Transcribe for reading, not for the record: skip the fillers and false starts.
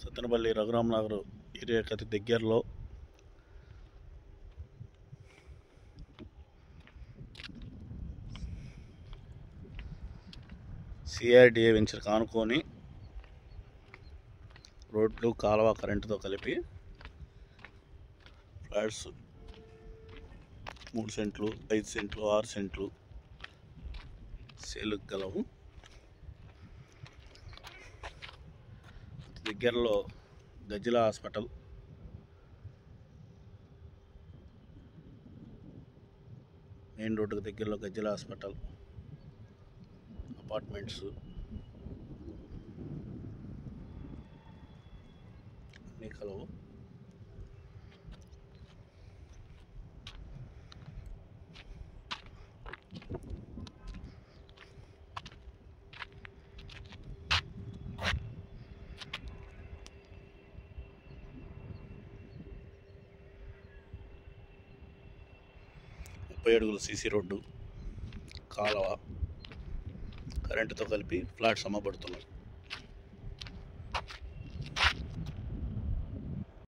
సత్తెనపల్లి రఘురామ్ నగర్ ఏరియాకి అతి దగ్గరలో సిఆర్డిఏ వెంచర్ కానుకొని రోడ్లు కాలువ కరెంటుతో కలిపి ఫ్లాట్స్ 3 సెంట్లు 5 సెంట్లు 6 సెంట్లు సేలుకు గలవు. దగ్గరలో గజ్జిల హాస్పిటల్, మెయిన్ రోడ్డుకు దగ్గరలో గజ్జిల హాస్పిటల్, అపార్ట్మెంట్స్ అన్నీ కలవు. అడుగుల సీసీ రోడ్డు, కాలువ, కరెంటుతో కలిపి ఫ్లాట్స్ అమ్మబడుతున్నాయి.